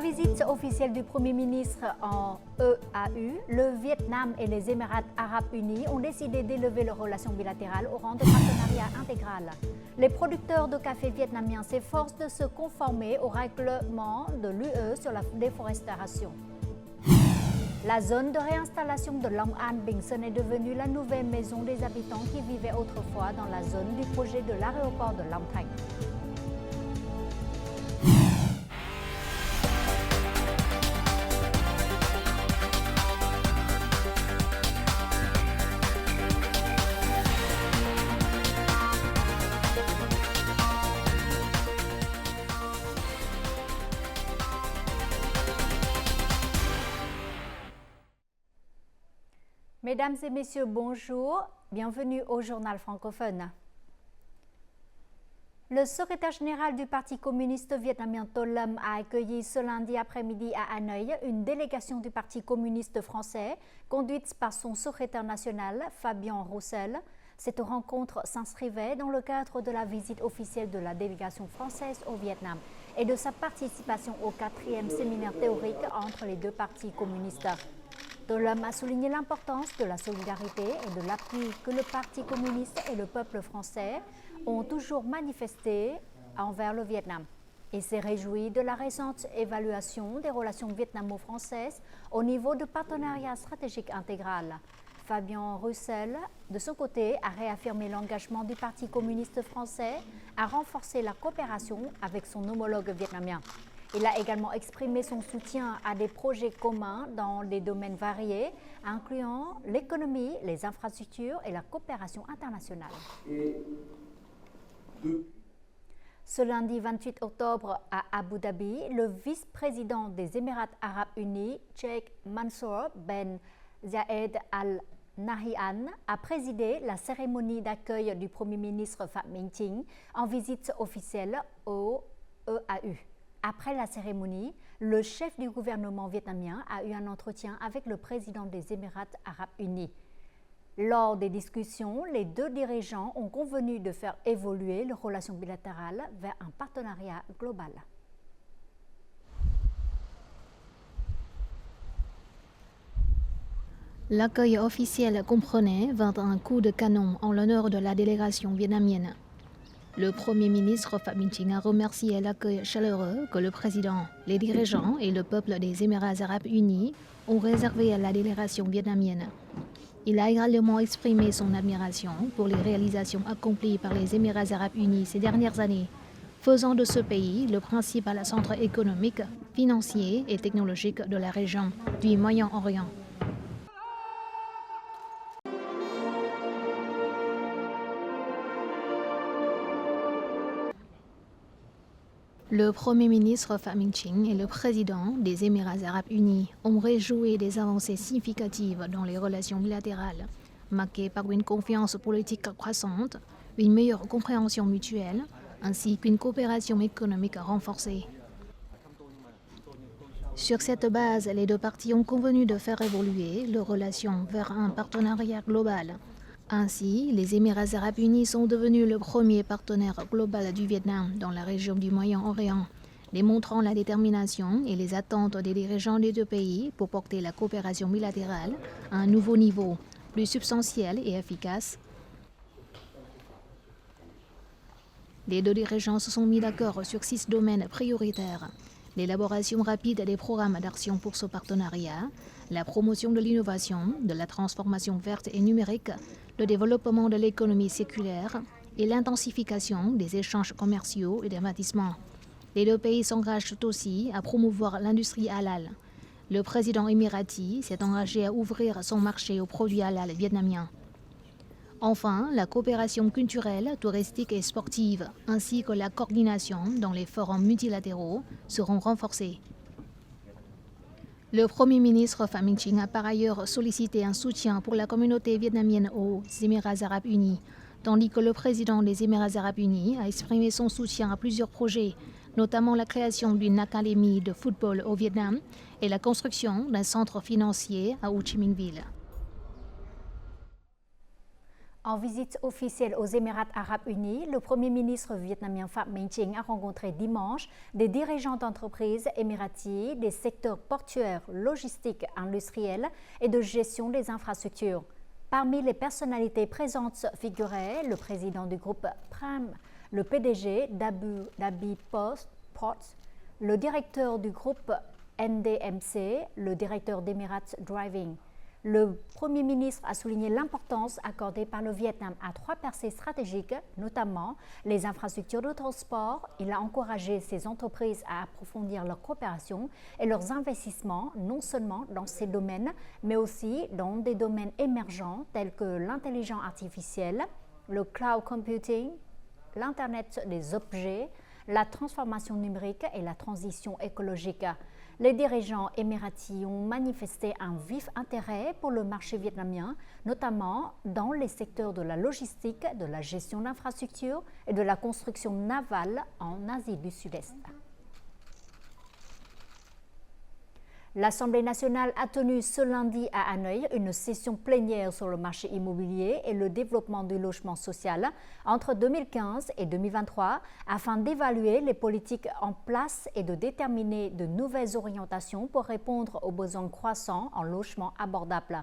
visite officielle du Premier ministre en EAU, le Vietnam et les Émirats arabes unis ont décidé d'élever leurs relations bilatérales au rang de partenariat intégral. Les producteurs de café vietnamiens s'efforcent de se conformer au règlement de l'UE sur la déforestation. La zone de réinstallation de Long An Binh Sơn est devenue la nouvelle maison des habitants qui vivaient autrefois dans la zone du projet de l'aéroport de Long Thanh. Mesdames et messieurs, bonjour. Bienvenue au journal francophone. Le secrétaire général du Parti communiste vietnamien Tô Lâm a accueilli ce lundi après-midi à Hanoï une délégation du Parti communiste français conduite par son secrétaire national Fabien Roussel. Cette rencontre s'inscrivait dans le cadre de la visite officielle de la délégation française au Vietnam et de sa participation au 4e séminaire théorique entre les deux partis communistes. Tô Lâm a souligné l'importance de la solidarité et de l'appui que le Parti communiste et le peuple français ont toujours manifesté envers le Vietnam. Il s'est réjoui de la récente évaluation des relations vietnamo-françaises au niveau de partenariat stratégique intégral. Fabien Roussel, de son côté, a réaffirmé l'engagement du Parti communiste français à renforcer la coopération avec son homologue vietnamien. Il a également exprimé son soutien à des projets communs dans des domaines variés, incluant l'économie, les infrastructures et la coopération internationale. Ce lundi 28 octobre à Abu Dhabi, le vice-président des Émirats arabes unis, Sheikh Mansour Ben Zayed Al Nahyan, a présidé la cérémonie d'accueil du Premier ministre Phạm Minh Chính en visite officielle au EAU. Après la cérémonie, le chef du gouvernement vietnamien a eu un entretien avec le président des Émirats arabes unis. Lors des discussions, les deux dirigeants ont convenu de faire évoluer leurs relations bilatérales vers un partenariat global. L'accueil officiel comprenait 21 coups de canon en l'honneur de la délégation vietnamienne. Le Premier ministre Phạm Minh Chính a remercié l'accueil chaleureux que le président, les dirigeants et le peuple des Émirats arabes unis ont réservé à la délégation vietnamienne. Il a également exprimé son admiration pour les réalisations accomplies par les Émirats arabes unis ces dernières années, faisant de ce pays le principal centre économique, financier et technologique de la région du Moyen-Orient. Le Premier ministre Phạm Minh Chính et le président des Émirats arabes unis ont réjoui des avancées significatives dans les relations bilatérales, marquées par une confiance politique croissante, une meilleure compréhension mutuelle, ainsi qu'une coopération économique renforcée. Sur cette base, les deux parties ont convenu de faire évoluer leurs relations vers un partenariat global. Ainsi, les Émirats arabes unis sont devenus le premier partenaire global du Vietnam dans la région du Moyen-Orient, démontrant la détermination et les attentes des dirigeants des deux pays pour porter la coopération bilatérale à un nouveau niveau, plus substantiel et efficace. Les deux dirigeants se sont mis d'accord sur 6 domaines prioritaires: l'élaboration rapide des programmes d'action pour ce partenariat, la promotion de l'innovation, de la transformation verte et numérique, le développement de l'économie séculaire et l'intensification des échanges commerciaux et d'investissement. Les deux pays s'engagent aussi à promouvoir l'industrie halal. Le président émirati s'est engagé à ouvrir son marché aux produits halal vietnamiens. Enfin, la coopération culturelle, touristique et sportive, ainsi que la coordination dans les forums multilatéraux seront renforcées. Le Premier ministre Phạm Minh Chính a par ailleurs sollicité un soutien pour la communauté vietnamienne aux Émirats arabes unis, tandis que le président des Émirats arabes unis a exprimé son soutien à plusieurs projets, notamment la création d'une académie de football au Vietnam et la construction d'un centre financier à Ho Chi Minh Ville. En visite officielle aux Émirats arabes unis, le Premier ministre vietnamien Phạm Minh Chính a rencontré dimanche des dirigeants d'entreprises émiratis des secteurs portuaires, logistiques, industriels et de gestion des infrastructures. Parmi les personnalités présentes figuraient le président du groupe Prime, le PDG d'Abu Dhabi Ports, le directeur du groupe NDMC, le directeur d'Emirates Driving. Le Premier ministre a souligné l'importance accordée par le Vietnam à 3 percées stratégiques, notamment les infrastructures de transport. Il a encouragé ces entreprises à approfondir leur coopération et leurs investissements, non seulement dans ces domaines, mais aussi dans des domaines émergents tels que l'intelligence artificielle, le cloud computing, l'Internet des objets, la transformation numérique et la transition écologique. Les dirigeants émiratis ont manifesté un vif intérêt pour le marché vietnamien, notamment dans les secteurs de la logistique, de la gestion d'infrastructures et de la construction navale en Asie du Sud-Est. L'Assemblée nationale a tenu ce lundi à Hanoï une session plénière sur le marché immobilier et le développement du logement social entre 2015 et 2023 afin d'évaluer les politiques en place et de déterminer de nouvelles orientations pour répondre aux besoins croissants en logement abordable.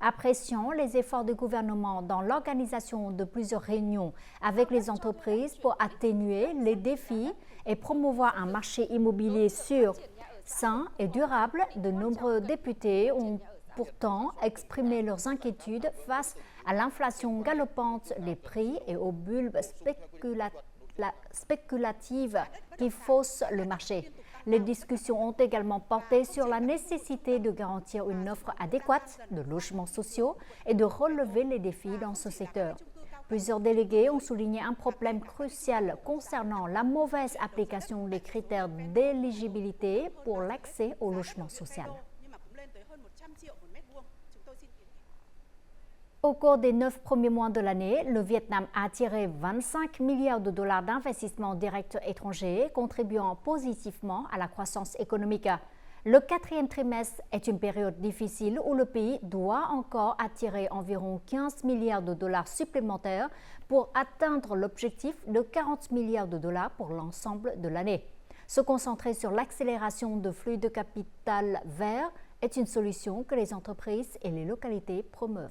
Apprécions les efforts du gouvernement dans l'organisation de plusieurs réunions avec les entreprises pour atténuer les défis et promouvoir un marché immobilier sûr, sain et durable. De nombreux députés ont pourtant exprimé leurs inquiétudes face à l'inflation galopante des prix et aux bulles spéculatives qui faussent le marché. Les discussions ont également porté sur la nécessité de garantir une offre adéquate de logements sociaux et de relever les défis dans ce secteur. Plusieurs délégués ont souligné un problème crucial concernant la mauvaise application des critères d'éligibilité pour l'accès au logement social. Au cours des 9 premiers mois de l'année, le Vietnam a attiré 25 milliards de dollars d'investissements directs étrangers, contribuant positivement à la croissance économique. Le 4e trimestre est une période difficile où le pays doit encore attirer environ 15 milliards de dollars supplémentaires pour atteindre l'objectif de 40 milliards de dollars pour l'ensemble de l'année. Se concentrer sur l'accélération de flux de capital vert est une solution que les entreprises et les localités promeuvent.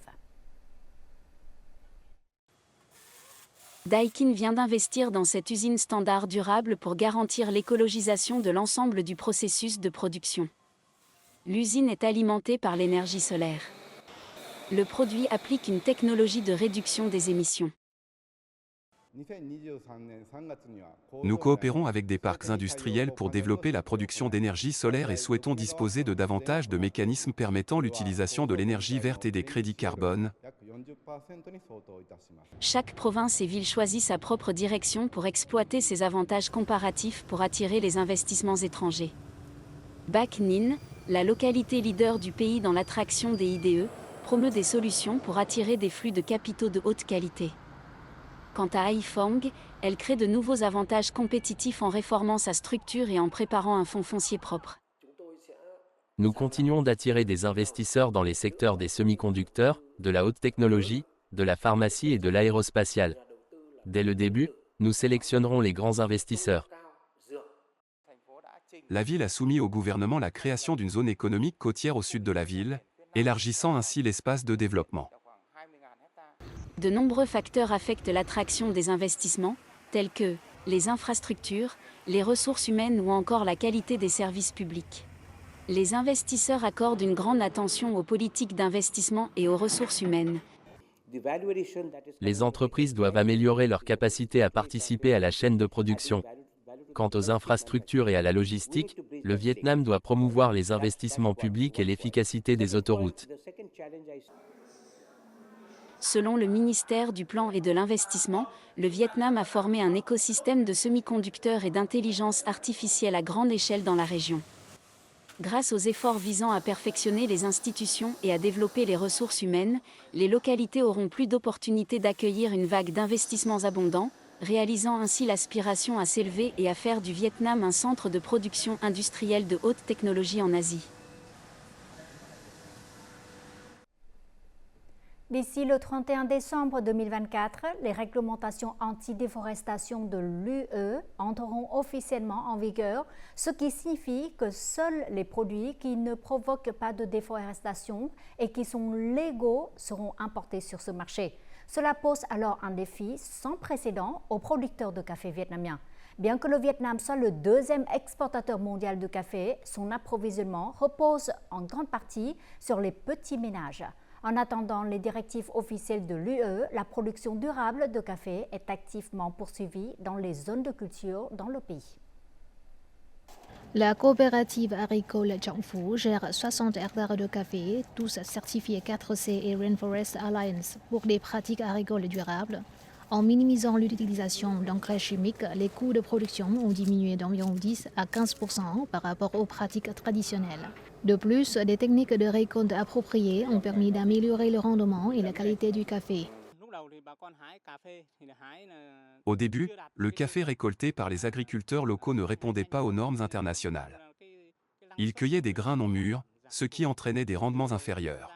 Daikin vient d'investir dans cette usine standard durable pour garantir l'écologisation de l'ensemble du processus de production. L'usine est alimentée par l'énergie solaire. Le produit applique une technologie de réduction des émissions. Nous coopérons avec des parcs industriels pour développer la production d'énergie solaire et souhaitons disposer de davantage de mécanismes permettant l'utilisation de l'énergie verte et des crédits carbone. Chaque province et ville choisit sa propre direction pour exploiter ses avantages comparatifs pour attirer les investissements étrangers. Bac Ninh, la localité leader du pays dans l'attraction des IDE, promeut des solutions pour attirer des flux de capitaux de haute qualité. Quant à Haiphong, elle crée de nouveaux avantages compétitifs en réformant sa structure et en préparant un fonds foncier propre. Nous continuons d'attirer des investisseurs dans les secteurs des semi-conducteurs, de la haute technologie, de la pharmacie et de l'aérospatiale. Dès le début, nous sélectionnerons les grands investisseurs. La ville a soumis au gouvernement la création d'une zone économique côtière au sud de la ville, élargissant ainsi l'espace de développement. De nombreux facteurs affectent l'attraction des investissements, tels que les infrastructures, les ressources humaines ou encore la qualité des services publics. Les investisseurs accordent une grande attention aux politiques d'investissement et aux ressources humaines. Les entreprises doivent améliorer leur capacité à participer à la chaîne de production. Quant aux infrastructures et à la logistique, le Vietnam doit promouvoir les investissements publics et l'efficacité des autoroutes. Selon le ministère du Plan et de l'Investissement, le Vietnam a formé un écosystème de semi-conducteurs et d'intelligence artificielle à grande échelle dans la région. Grâce aux efforts visant à perfectionner les institutions et à développer les ressources humaines, les localités auront plus d'opportunités d'accueillir une vague d'investissements abondants, réalisant ainsi l'aspiration à s'élever et à faire du Vietnam un centre de production industrielle de haute technologie en Asie. D'ici le 31 décembre 2024, les réglementations anti-déforestation de l'UE entreront officiellement en vigueur, ce qui signifie que seuls les produits qui ne provoquent pas de déforestation et qui sont légaux seront importés sur ce marché. Cela pose alors un défi sans précédent aux producteurs de café vietnamiens. Bien que le Vietnam soit le deuxième exportateur mondial de café, son approvisionnement repose en grande partie sur les petits ménages. En attendant les directives officielles de l'UE, la production durable de café est activement poursuivie dans les zones de culture dans le pays. La coopérative agricole Chang Phu gère 60 hectares de café, tous certifiés 4C et Rainforest Alliance pour des pratiques agricoles durables. En minimisant l'utilisation d'engrais chimiques, les coûts de production ont diminué d'environ 10 à 15% par rapport aux pratiques traditionnelles. De plus, des techniques de récolte appropriées ont permis d'améliorer le rendement et la qualité du café. Au début, le café récolté par les agriculteurs locaux ne répondait pas aux normes internationales. Ils cueillaient des grains non mûrs, ce qui entraînait des rendements inférieurs.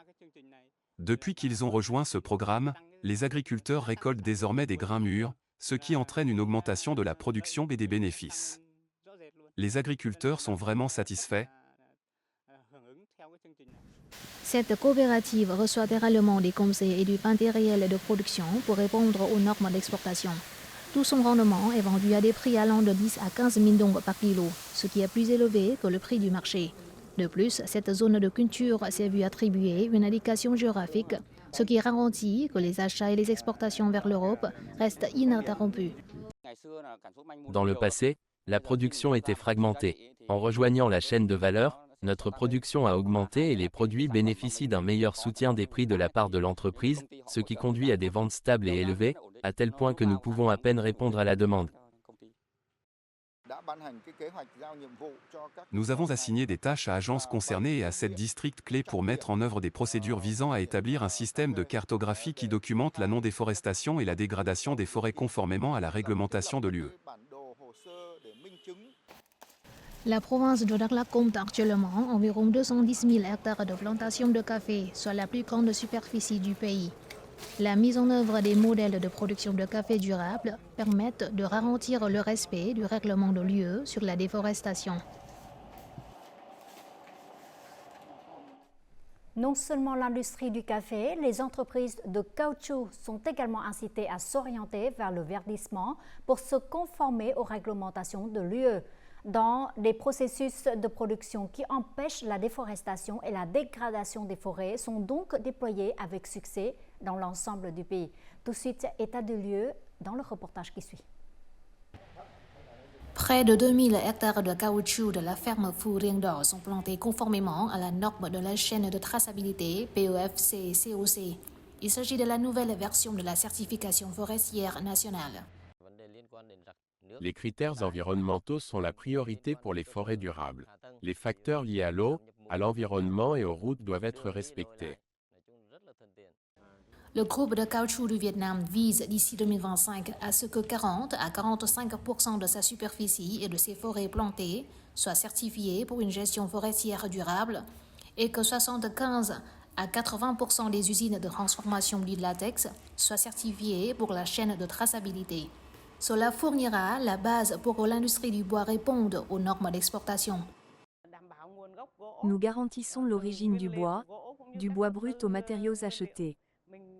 Depuis qu'ils ont rejoint ce programme, les agriculteurs récoltent désormais des grains mûrs, ce qui entraîne une augmentation de la production et des bénéfices. Les agriculteurs sont vraiment satisfaits. Cette coopérative reçoit également des conseils et du matériel de production pour répondre aux normes d'exportation. Tout son rendement est vendu à des prix allant de 10 à 15 000 dong par kilo, ce qui est plus élevé que le prix du marché. De plus, cette zone de culture s'est vue attribuer une indication géographique, ce qui garantit que les achats et les exportations vers l'Europe restent ininterrompus. Dans le passé, la production était fragmentée. En rejoignant la chaîne de valeur, notre production a augmenté et les produits bénéficient d'un meilleur soutien des prix de la part de l'entreprise, ce qui conduit à des ventes stables et élevées, à tel point que nous pouvons à peine répondre à la demande. Nous avons assigné des tâches à agences concernées et à 7 districts clés pour mettre en œuvre des procédures visant à établir un système de cartographie qui documente la non-déforestation et la dégradation des forêts conformément à la réglementation de l'UE. La province de Đắk Lắk compte actuellement environ 210 000 hectares de plantations de café, soit la plus grande superficie du pays. La mise en œuvre des modèles de production de café durable permettent de garantir le respect du règlement de l'UE sur la déforestation. Non seulement l'industrie du café, les entreprises de caoutchouc sont également incitées à s'orienter vers le verdissement pour se conformer aux réglementations de l'UE. Dans des processus de production qui empêchent la déforestation et la dégradation des forêts sont donc déployés avec succès dans l'ensemble du pays. Tout de suite, état de lieu dans le reportage qui suit. Près de 2000 hectares de caoutchouc de la ferme Phu Rieng Do sont plantés conformément à la norme de la chaîne de traçabilité PEFC-COC. Il s'agit de la nouvelle version de la certification forestière nationale. Les critères environnementaux sont la priorité pour les forêts durables. Les facteurs liés à l'eau, à l'environnement et aux routes doivent être respectés. Le groupe de caoutchouc du Vietnam vise d'ici 2025 à ce que 40 à 45% de sa superficie et de ses forêts plantées soient certifiées pour une gestion forestière durable et que 75 à 80% des usines de transformation du latex soient certifiées pour la chaîne de traçabilité. Cela fournira la base pour que l'industrie du bois réponde aux normes d'exportation. Nous garantissons l'origine du bois brut aux matériaux achetés.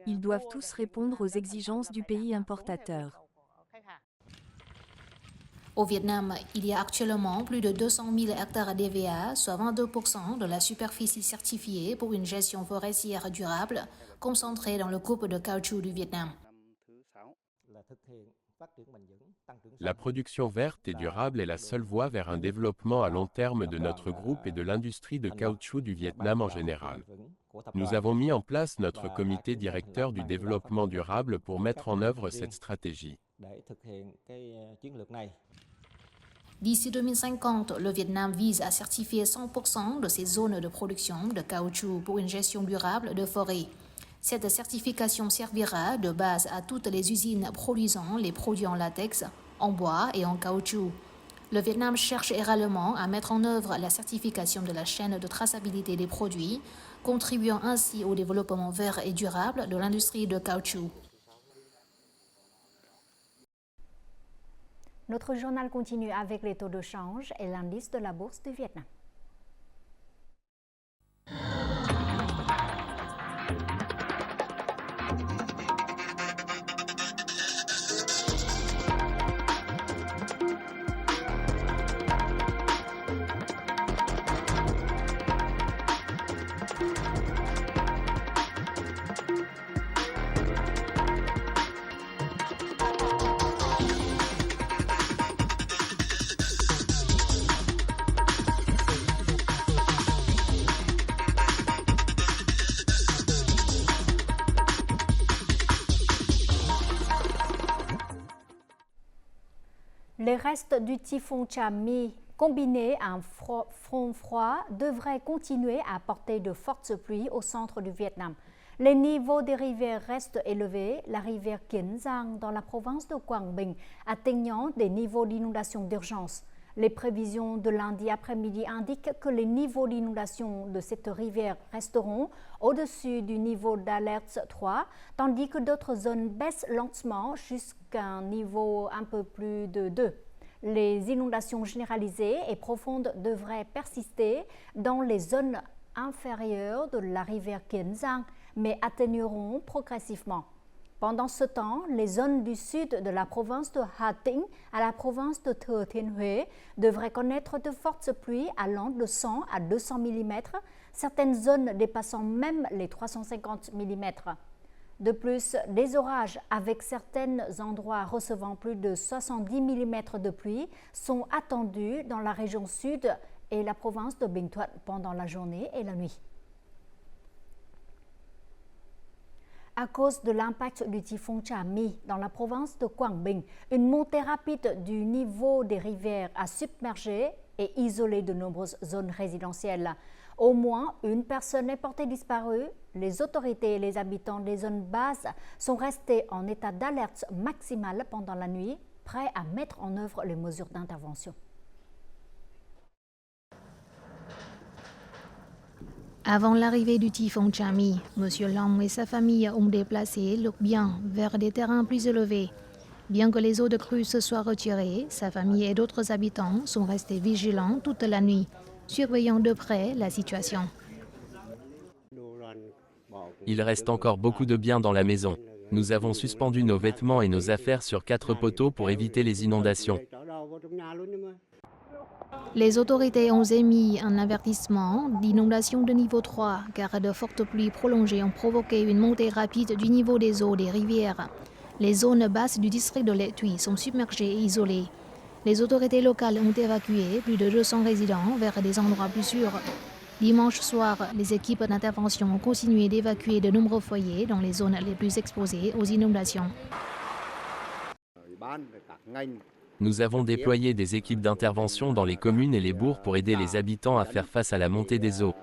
Ils doivent tous répondre aux exigences du pays importateur. Au Vietnam, il y a actuellement plus de 200 000 hectares d'EVA, soit 22% de la superficie certifiée pour une gestion forestière durable, concentrée dans le groupe de caoutchouc du Vietnam. La production verte et durable est la seule voie vers un développement à long terme de notre groupe et de l'industrie de caoutchouc du Vietnam en général. Nous avons mis en place notre comité directeur du développement durable pour mettre en œuvre cette stratégie. D'ici 2050, le Vietnam vise à certifier 100% de ses zones de production de caoutchouc pour une gestion durable de forêt. Cette certification servira de base à toutes les usines produisant les produits en latex, en bois et en caoutchouc. Le Vietnam cherche également à mettre en œuvre la certification de la chaîne de traçabilité des produits, contribuant ainsi au développement vert et durable de l'industrie de caoutchouc. Notre journal continue avec les taux de change et l'indice de la bourse du Vietnam. Les restes du typhon Chami, combinés à un front froid, devraient continuer à apporter de fortes pluies au centre du Vietnam. Les niveaux des rivières restent élevés, la rivière Kiến Giang dans la province de Quang Binh atteignant des niveaux d'inondation d'urgence. Les prévisions de lundi après-midi indiquent que les niveaux d'inondation de cette rivière resteront au-dessus du niveau d'alerte 3, tandis que d'autres zones baissent lentement jusqu'à un niveau un peu plus de 2. Les inondations généralisées et profondes devraient persister dans les zones inférieures de la rivière Kiến Giang, mais atténueront progressivement. Pendant ce temps, les zones du sud de la province de Hà Tĩnh à la province de Thừa Thiên Huế devraient connaître de fortes pluies allant de 100 à 200 mm, certaines zones dépassant même les 350 mm. De plus, des orages avec certains endroits recevant plus de 70 mm de pluie sont attendus dans la région sud et la province de Bình Thuận pendant la journée et la nuit. À cause de l'impact du typhon Chami dans la province de Quang Binh, une montée rapide du niveau des rivières a submergé et isolé de nombreuses zones résidentielles. Au moins une personne est portée disparue. Les autorités et les habitants des zones basses sont restés en état d'alerte maximale pendant la nuit, prêts à mettre en œuvre les mesures d'intervention. Avant l'arrivée du typhon Chami, M. Long et sa famille ont déplacé leurs biens vers des terrains plus élevés. Bien que les eaux de crue se soient retirées, sa famille et d'autres habitants sont restés vigilants toute la nuit, surveillant de près la situation. Il reste encore beaucoup de biens dans la maison. Nous avons suspendu nos vêtements et nos affaires sur 4 poteaux pour éviter les inondations. Les autorités ont émis un avertissement d'inondation de niveau 3 car de fortes pluies prolongées ont provoqué une montée rapide du niveau des eaux des rivières. Les zones basses du district de Le Thuy sont submergées et isolées. Les autorités locales ont évacué plus de 200 résidents vers des endroits plus sûrs. Dimanche soir, les équipes d'intervention ont continué d'évacuer de nombreux foyers dans les zones les plus exposées aux inondations. Nous avons déployé des équipes d'intervention dans les communes et les bourgs pour aider les habitants à faire face à la montée des eaux.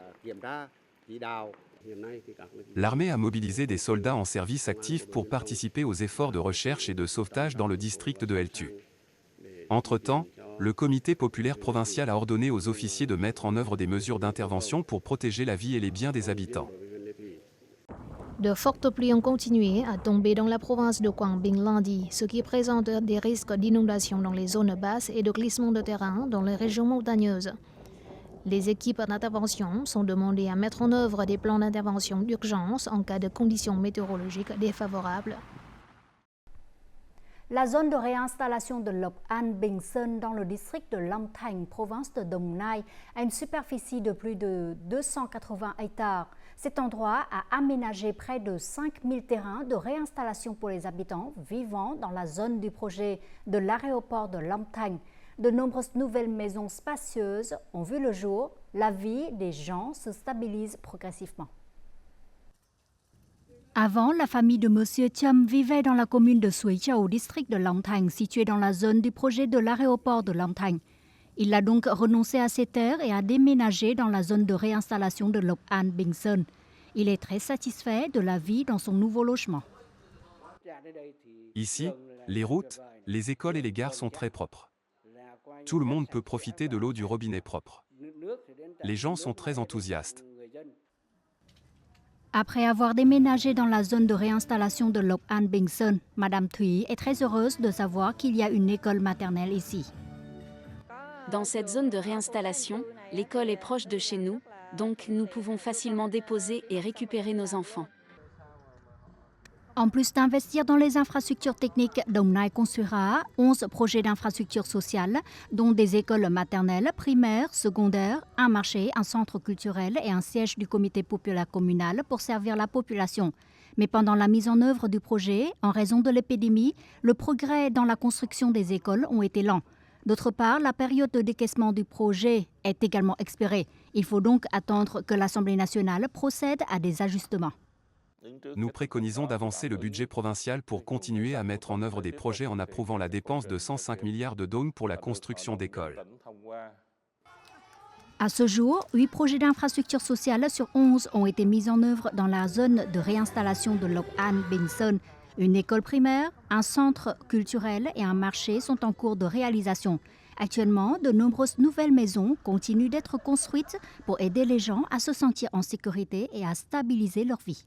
L'armée a mobilisé des soldats en service actif pour participer aux efforts de recherche et de sauvetage dans le district de El Thu. Entre-temps, le comité populaire provincial a ordonné aux officiers de mettre en œuvre des mesures d'intervention pour protéger la vie et les biens des habitants. De fortes pluies ont continué à tomber dans la province de Quang Binh lundi, ce qui présente des risques d'inondation dans les zones basses et de glissement de terrain dans les régions montagneuses. Les équipes d'intervention sont demandées à mettre en œuvre des plans d'intervention d'urgence en cas de conditions météorologiques défavorables. La zone de réinstallation de Loc An Bình Sơn dans le district de Long Thành, province de Đồng Nai, a une superficie de plus de 280 hectares. Cet endroit a aménagé près de 5000 terrains de réinstallation pour les habitants vivant dans la zone du projet de l'aéroport de Long Thành. De nombreuses nouvelles maisons spacieuses ont vu le jour. La vie des gens se stabilise progressivement. Avant, la famille de M. Cham vivait dans la commune de Suối Châu, district de Long Thành, située dans la zone du projet de l'aéroport de Long Thành. Il a donc renoncé à ses terres et a déménagé dans la zone de réinstallation de Loc An Bình Sơn. Il est très satisfait de la vie dans son nouveau logement. Ici, les routes, les écoles et les gares sont très propres. Tout le monde peut profiter de l'eau du robinet propre. Les gens sont très enthousiastes. Après avoir déménagé dans la zone de réinstallation de Lộc An Bình Sơn, Madame Thuy est très heureuse de savoir qu'il y a une école maternelle ici. Dans cette zone de réinstallation, l'école est proche de chez nous, donc nous pouvons facilement déposer et récupérer nos enfants. En plus d'investir dans les infrastructures techniques, Đồng Nai construira 11 projets d'infrastructures sociales, dont des écoles maternelles, primaires, secondaires, un marché, un centre culturel et un siège du comité populaire communal pour servir la population. Mais pendant la mise en œuvre du projet, en raison de l'épidémie, le progrès dans la construction des écoles ont été lents. D'autre part, la période de décaissement du projet est également expirée. Il faut donc attendre que l'Assemblée nationale procède à des ajustements. Nous préconisons d'avancer le budget provincial pour continuer à mettre en œuvre des projets en approuvant la dépense de 105 milliards de dong pour la construction d'écoles. À ce jour, 8 projets d'infrastructures sociales sur 11 ont été mis en œuvre dans la zone de réinstallation de Lộc An Bình Sơn. Une école primaire, un centre culturel et un marché sont en cours de réalisation. Actuellement, de nombreuses nouvelles maisons continuent d'être construites pour aider les gens à se sentir en sécurité et à stabiliser leur vie.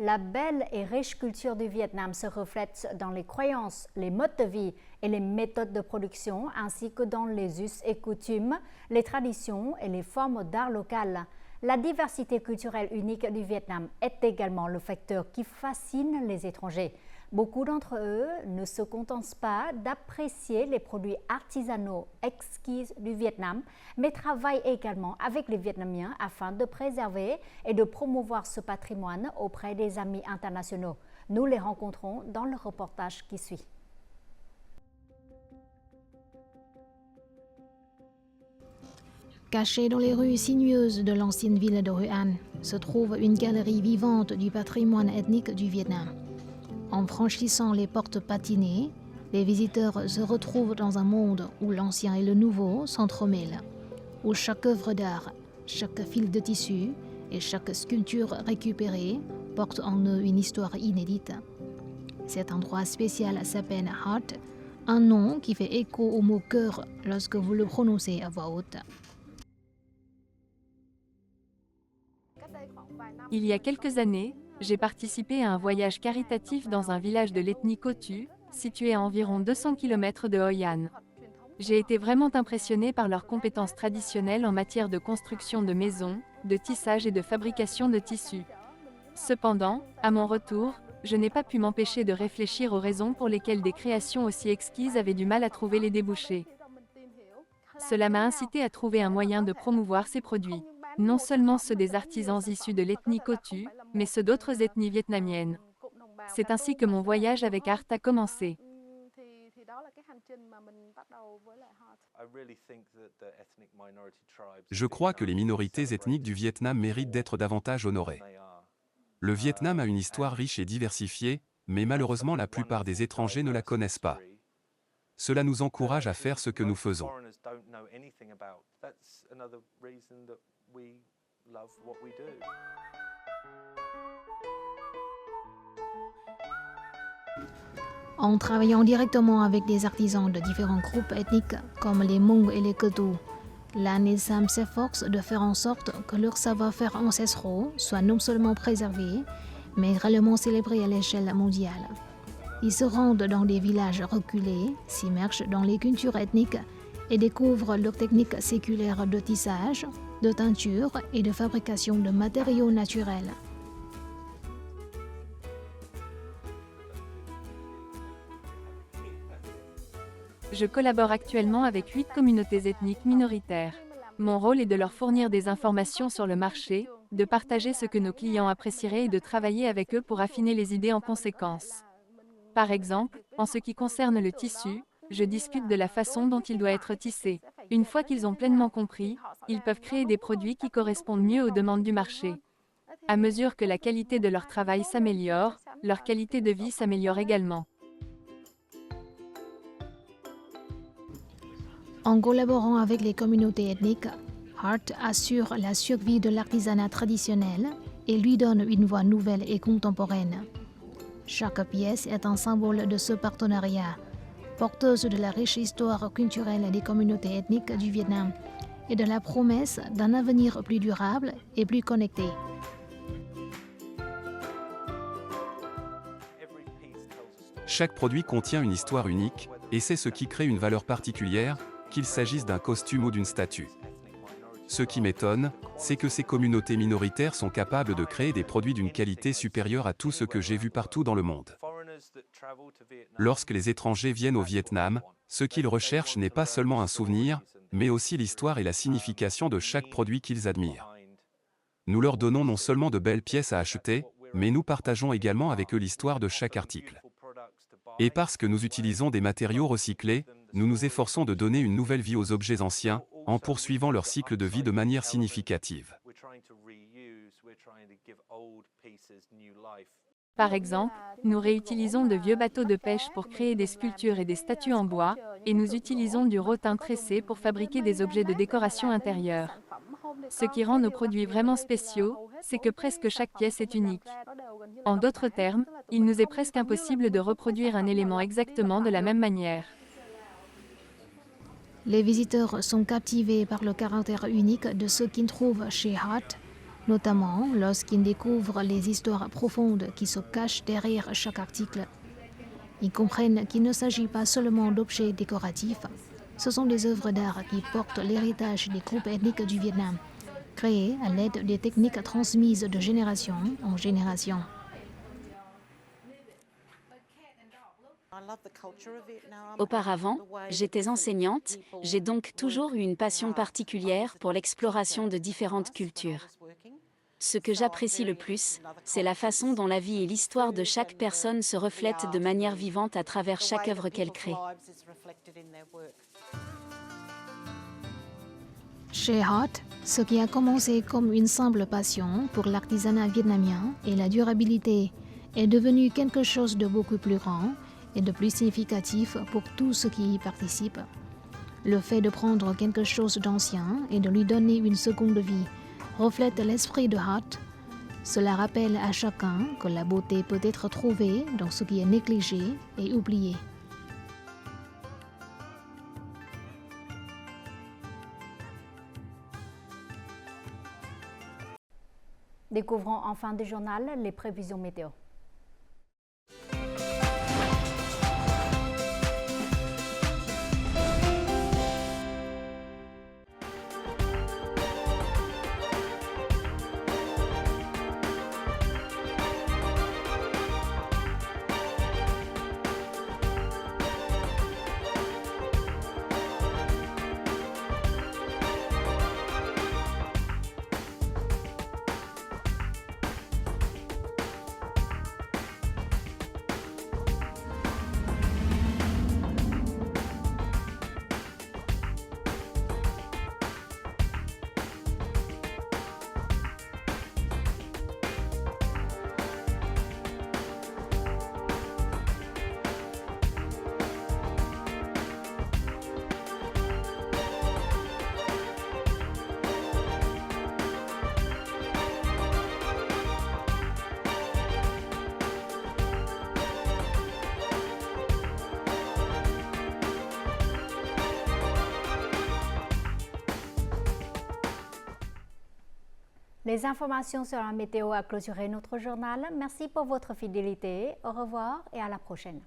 La belle et riche culture du Vietnam se reflète dans les croyances, les modes de vie et les méthodes de production, ainsi que dans les us et coutumes, les traditions et les formes d'art local. La diversité culturelle unique du Vietnam est également le facteur qui fascine les étrangers. Beaucoup d'entre eux ne se contentent pas d'apprécier les produits artisanaux exquis du Vietnam, mais travaillent également avec les Vietnamiens afin de préserver et de promouvoir ce patrimoine auprès des amis internationaux. Nous les rencontrons dans le reportage qui suit. Cachée dans les rues sinueuses de l'ancienne ville de Hue An, se trouve une galerie vivante du patrimoine ethnique du Vietnam. En franchissant les portes patinées, les visiteurs se retrouvent dans un monde où l'ancien et le nouveau s'entremêlent, où chaque œuvre d'art, chaque fil de tissu et chaque sculpture récupérée porte en eux une histoire inédite. Cet endroit spécial s'appelle Heart, un nom qui fait écho au mot cœur lorsque vous le prononcez à voix haute. Il y a quelques années, j'ai participé à un voyage caritatif dans un village de l'ethnie Co Thu, situé à environ 200 km de Hoi An. J'ai été vraiment impressionnée par leurs compétences traditionnelles en matière de construction de maisons, de tissage et de fabrication de tissus. Cependant, à mon retour, je n'ai pas pu m'empêcher de réfléchir aux raisons pour lesquelles des créations aussi exquises avaient du mal à trouver les débouchés. Cela m'a incité à trouver un moyen de promouvoir ces produits. Non seulement ceux des artisans issus de l'ethnie Co Thu, mais ceux d'autres ethnies vietnamiennes. C'est ainsi que mon voyage avec Art a commencé. Je crois que les minorités ethniques du Vietnam méritent d'être davantage honorées. Le Vietnam a une histoire riche et diversifiée, mais malheureusement la plupart des étrangers ne la connaissent pas. Cela nous encourage à faire ce que nous faisons. En travaillant directement avec des artisans de différents groupes ethniques comme les Hmong et les Cơ Tu, l'ANESAM s'efforce de faire en sorte que leurs savoir-faire ancestraux soient non seulement préservés, mais réellement célébrés à l'échelle mondiale. Ils se rendent dans des villages reculés, s'immergent dans les cultures ethniques et découvrent leurs techniques séculaires de tissage, de teinture et de fabrication de matériaux naturels. Je collabore actuellement avec 8 communautés ethniques minoritaires. Mon rôle est de leur fournir des informations sur le marché, de partager ce que nos clients apprécieraient et de travailler avec eux pour affiner les idées en conséquence. Par exemple, en ce qui concerne le tissu, je discute de la façon dont il doit être tissé. Une fois qu'ils ont pleinement compris, ils peuvent créer des produits qui correspondent mieux aux demandes du marché. À mesure que la qualité de leur travail s'améliore, leur qualité de vie s'améliore également. En collaborant avec les communautés ethniques, Hart assure la survie de l'artisanat traditionnel et lui donne une voix nouvelle et contemporaine. Chaque pièce est un symbole de ce partenariat, porteuse de la riche histoire culturelle des communautés ethniques du Vietnam et de la promesse d'un avenir plus durable et plus connecté. Chaque produit contient une histoire unique, et c'est ce qui crée une valeur particulière, qu'il s'agisse d'un costume ou d'une statue. Ce qui m'étonne, c'est que ces communautés minoritaires sont capables de créer des produits d'une qualité supérieure à tout ce que j'ai vu partout dans le monde. Lorsque les étrangers viennent au Vietnam, ce qu'ils recherchent n'est pas seulement un souvenir, mais aussi l'histoire et la signification de chaque produit qu'ils admirent. Nous leur donnons non seulement de belles pièces à acheter, mais nous partageons également avec eux l'histoire de chaque article. Et parce que nous utilisons des matériaux recyclés, nous nous efforçons de donner une nouvelle vie aux objets anciens, en poursuivant leur cycle de vie de manière significative. Par exemple, nous réutilisons de vieux bateaux de pêche pour créer des sculptures et des statues en bois, et nous utilisons du rotin tressé pour fabriquer des objets de décoration intérieure. Ce qui rend nos produits vraiment spéciaux, c'est que presque chaque pièce est unique. En d'autres termes, il nous est presque impossible de reproduire un élément exactement de la même manière. Les visiteurs sont captivés par le caractère unique de ce qu'ils trouvent chez Hart, notamment lorsqu'ils découvrent les histoires profondes qui se cachent derrière chaque article. Ils comprennent qu'il ne s'agit pas seulement d'objets décoratifs, ce sont des œuvres d'art qui portent l'héritage des groupes ethniques du Vietnam, créées à l'aide des techniques transmises de génération en génération. Auparavant, j'étais enseignante, j'ai donc toujours eu une passion particulière pour l'exploration de différentes cultures. Ce que j'apprécie le plus, c'est la façon dont la vie et l'histoire de chaque personne se reflètent de manière vivante à travers chaque œuvre qu'elle crée. Chez Hart, ce qui a commencé comme une simple passion pour l'artisanat vietnamien et la durabilité est devenu quelque chose de beaucoup plus grand et de plus significatif pour tous ceux qui y participent. Le fait de prendre quelque chose d'ancien et de lui donner une seconde vie reflète l'esprit de Hart. Cela rappelle à chacun que la beauté peut être trouvée dans ce qui est négligé et oublié. Découvrons en fin de journal les prévisions météo. Les informations sur la météo a clôturé notre journal. Merci pour votre fidélité. Au revoir et à la prochaine.